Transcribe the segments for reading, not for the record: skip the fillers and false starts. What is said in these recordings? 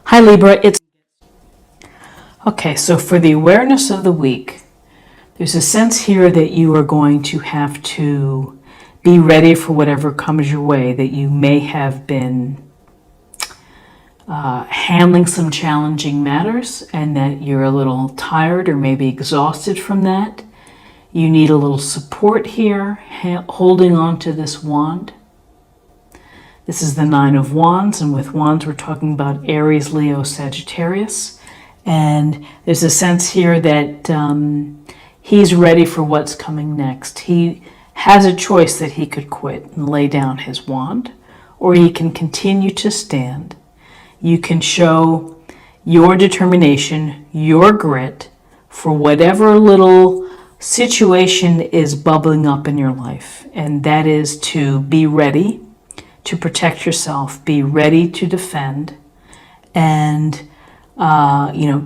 Hi Libra, it's okay. So for the awareness of the week, there's a sense here that you are going to have to be ready for whatever comes your way, that you may have been handling some challenging matters and that you're a little tired or maybe exhausted from that. You need a little support here, holding on to this wand. This is the Nine of Wands, and with wands we're talking about Aries, Leo, Sagittarius. And there's a sense here that he's ready for what's coming next. He has a choice that he could quit and lay down his wand, or he can continue to stand. You can show your determination, your grit for whatever little situation is bubbling up in your life. And that is to be ready to protect yourself, be ready to defend, and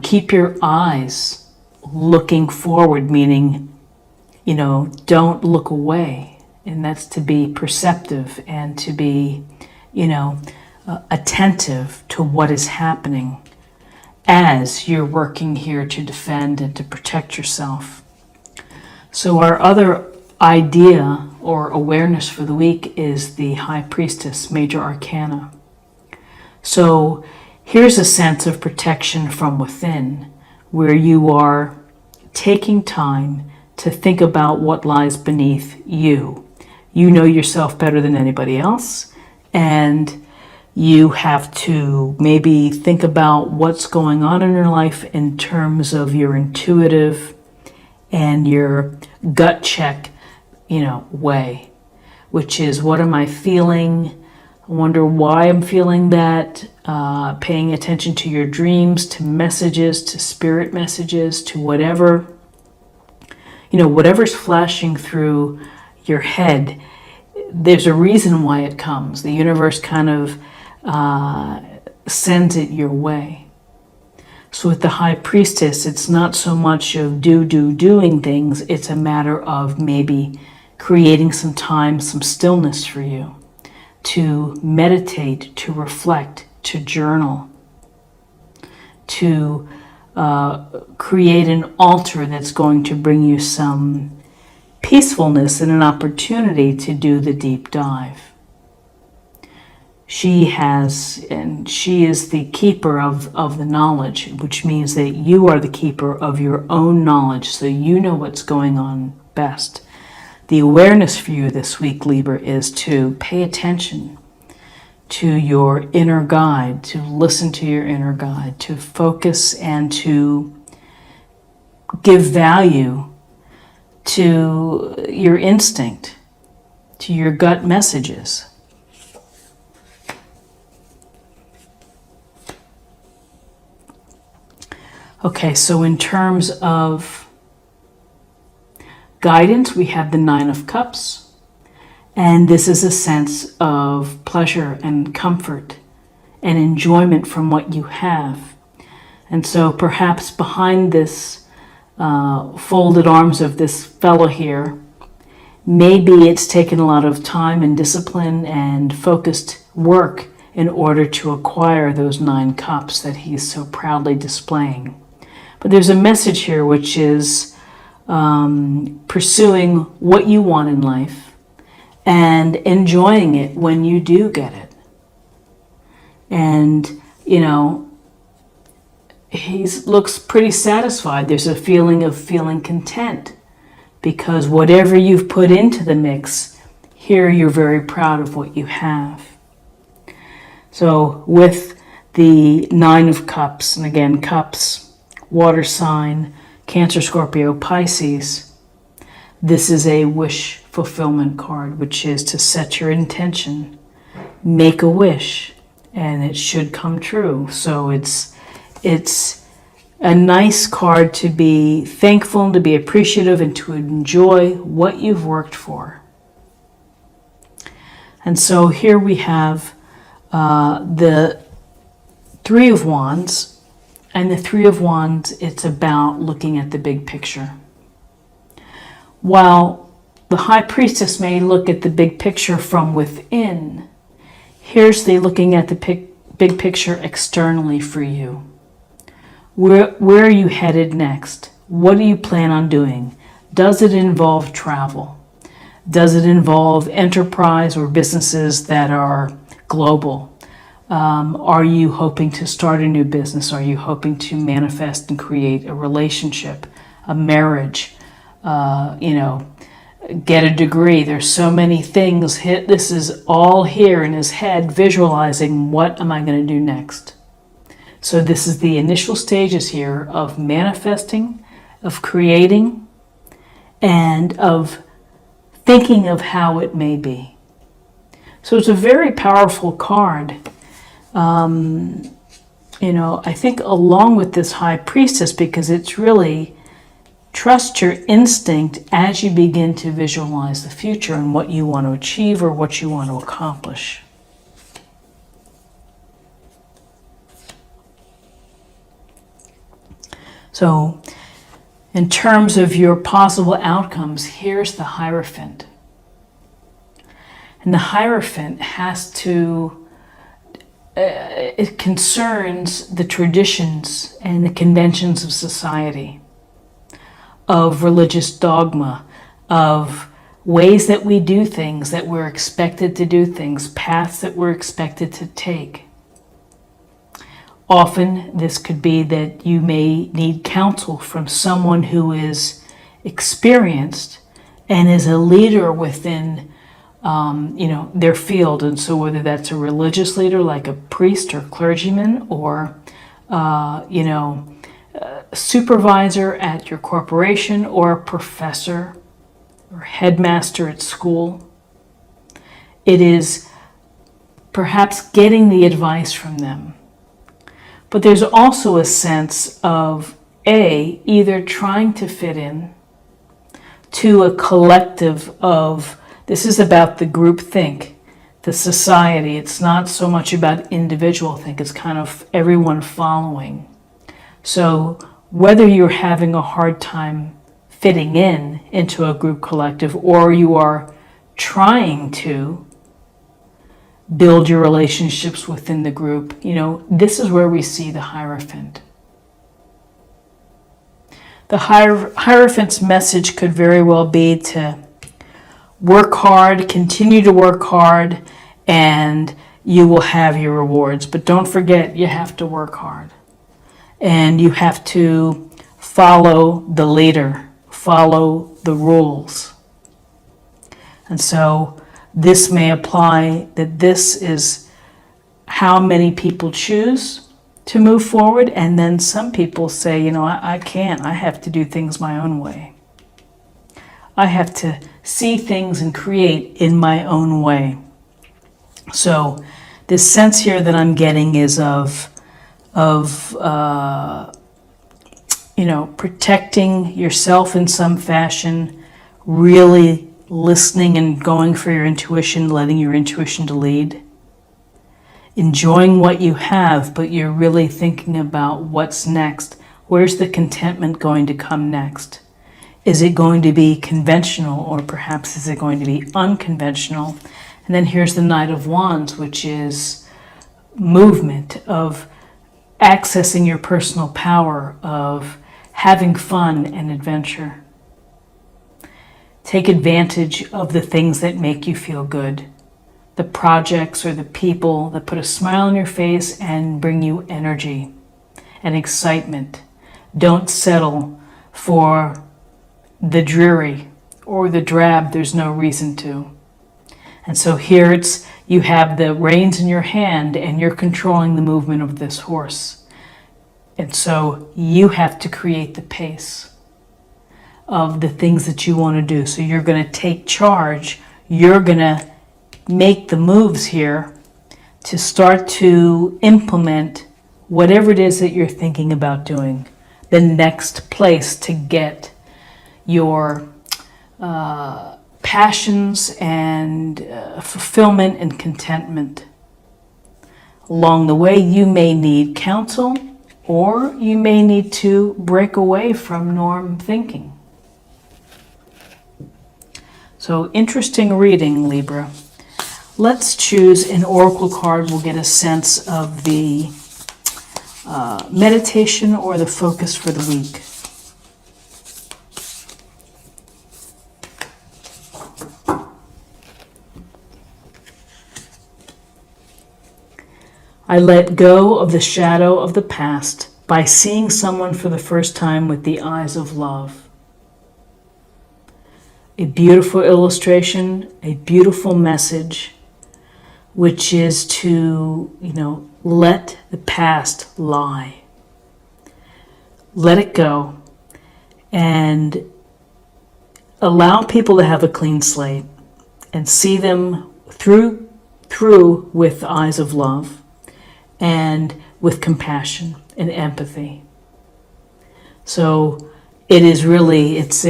keep your eyes looking forward, meaning, don't look away. And that's to be perceptive and to be, attentive to what is happening as you're working here to defend and to protect yourself. So our other idea or awareness for the week is the High Priestess, Major Arcana. So here's a sense of protection from within, where you are taking time to think about what lies beneath you. You know yourself better than anybody else, and you have to maybe think about what's going on in your life in terms of your intuitive and your gut check, way, which is, what am I feeling? I wonder why I'm feeling that. Paying attention to your dreams, to messages, to spirit messages, to whatever, whatever's flashing through your head. There's a reason why it comes. The universe kind of sends it your way. So with the High Priestess, it's not so much of doing things. It's a matter of maybe creating some time, some stillness for you to meditate, to reflect, to journal, to create an altar that's going to bring you some peacefulness and an opportunity to do the deep dive. She is the keeper of the knowledge, which means that you are the keeper of your own knowledge, so you know what's going on best. The awareness for you this week, Libra, is to pay attention to your inner guide, to listen to your inner guide, to focus and to give value to your instinct, to your gut messages. Okay, so in terms of guidance, we have the Nine of Cups, and this is a sense of pleasure and comfort and enjoyment from what you have. And so perhaps behind this folded arms of this fellow here, maybe it's taken a lot of time and discipline and focused work in order to acquire those 9 cups that he's so proudly displaying. But there's a message here which is pursuing what you want in life and enjoying it when you do get it. And, he looks pretty satisfied. There's a feeling of feeling content because whatever you've put into the mix, here you're very proud of what you have. So with the 9 of Cups, and again, cups, water sign, Cancer, Scorpio, Pisces, this is a wish fulfillment card, which is to set your intention, make a wish, and it should come true. So it's a nice card to be thankful and to be appreciative and to enjoy what you've worked for. And so here we have the Three of Wands. And the Three of Wands, it's about looking at the big picture. While the High Priestess may look at the big picture from within, here's the looking at the big picture externally for you. Where are you headed next? What do you plan on doing? Does it involve travel? Does it involve enterprise or businesses that are global? Are you hoping to start a new business? Are you hoping to manifest and create a relationship, a marriage, get a degree? There's so many things. This is all here in his head, visualizing what am I going to do next. So this is the initial stages here of manifesting, of creating, and of thinking of how it may be. So it's a very powerful card. I think along with this High Priestess, because it's really trust your instinct as you begin to visualize the future and what you want to achieve or what you want to accomplish. So, in terms of your possible outcomes, here's the Hierophant. And the Hierophant has to, it concerns the traditions and the conventions of society, of religious dogma, of ways that we do things, that we're expected to do things, paths that we're expected to take. Often this could be that you may need counsel from someone who is experienced and is a leader within their field. And so whether that's a religious leader like a priest or clergyman, or a supervisor at your corporation, or a professor or headmaster at school, it is perhaps getting the advice from them. But there's also a sense of either trying to fit in to a collective of, this is about the group think, the society. It's not so much about individual think, it's kind of everyone following. So whether you're having a hard time fitting into a group collective, or you are trying to build your relationships within the group, this is where we see the Hierophant. The Hierophant's message could very well be to work hard, continue to work hard, and you will have your rewards. But don't forget, you have to work hard. And you have to follow the leader, follow the rules. And so this may apply that this is how many people choose to move forward, and then some people say, I can't, I have to do things my own way. I have to see things and create in my own way. So this sense here that I'm getting is of protecting yourself in some fashion, really listening and going for your intuition, letting your intuition to lead. Enjoying what you have, but you're really thinking about what's next. Where's the contentment going to come next? Is it going to be conventional, or perhaps is it going to be unconventional? And then here's the Knight of Wands, which is movement, of accessing your personal power, of having fun and adventure. Take advantage of the things that make you feel good, the projects or the people that put a smile on your face and bring you energy and excitement. Don't settle for the dreary or the drab. There's no reason to. And so here you have the reins in your hand and you're controlling the movement of this horse. And so you have to create the pace of the things that you want to do. So you're going to take charge. You're going to make the moves here to start to implement whatever it is that you're thinking about doing. The next place to get your passions and fulfillment and contentment. Along the way, you may need counsel, or you may need to break away from norm thinking. So interesting reading, Libra. Let's choose an oracle card. We'll get a sense of the meditation or the focus for the week. I let go of the shadow of the past by seeing someone for the first time with the eyes of love. A beautiful illustration, a beautiful message, which is to, let the past lie. Let it go and allow people to have a clean slate and see them through with eyes of love and with compassion and empathy. So it is really, it's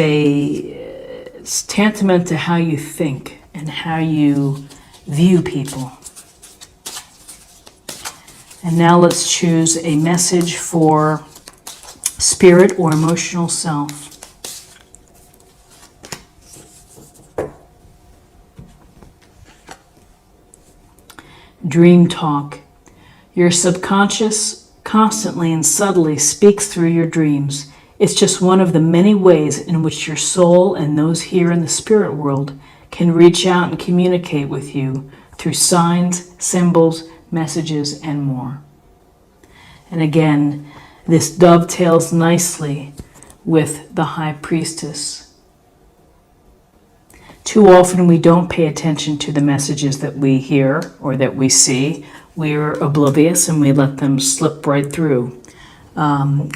tantamount to how you think and how you view people. And now let's choose a message for spirit or emotional self. Dream talk. Your subconscious constantly and subtly speaks through your dreams. It's just one of the many ways in which your soul and those here in the spirit world can reach out and communicate with you through signs, symbols, messages, and more. And again, this dovetails nicely with the High Priestess. Too often we don't pay attention to the messages that we hear or that we see. We're oblivious and we let them slip right through.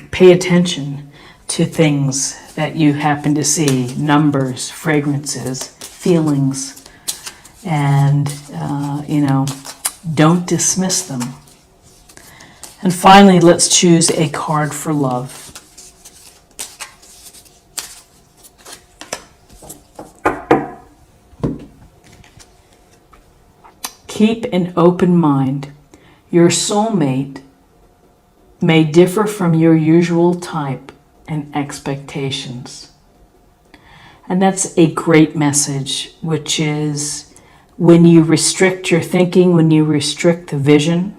Pay attention to things that you happen to see, numbers, fragrances, feelings, and, don't dismiss them. And finally, let's choose a card for love. Keep an open mind. Your soulmate may differ from your usual type and expectations. And that's a great message, which is when you restrict your thinking, when you restrict the vision,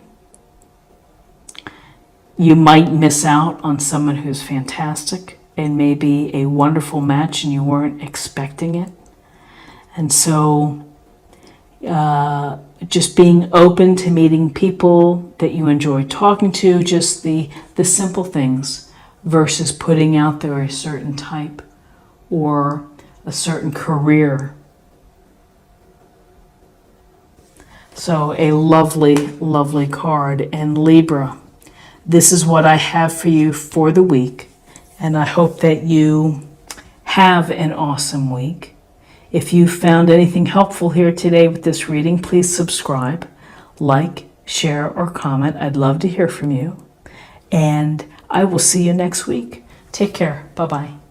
you might miss out on someone who's fantastic and maybe a wonderful match and you weren't expecting it. And so just being open to meeting people that you enjoy talking to, just the simple things versus putting out there a certain type or a certain career. So a lovely, lovely card. And Libra, this is what I have for you for the week. And I hope that you have an awesome week. If you found anything helpful here today with this reading, please subscribe, like, share, or comment. I'd love to hear from you. And I will see you next week. Take care. Bye-bye.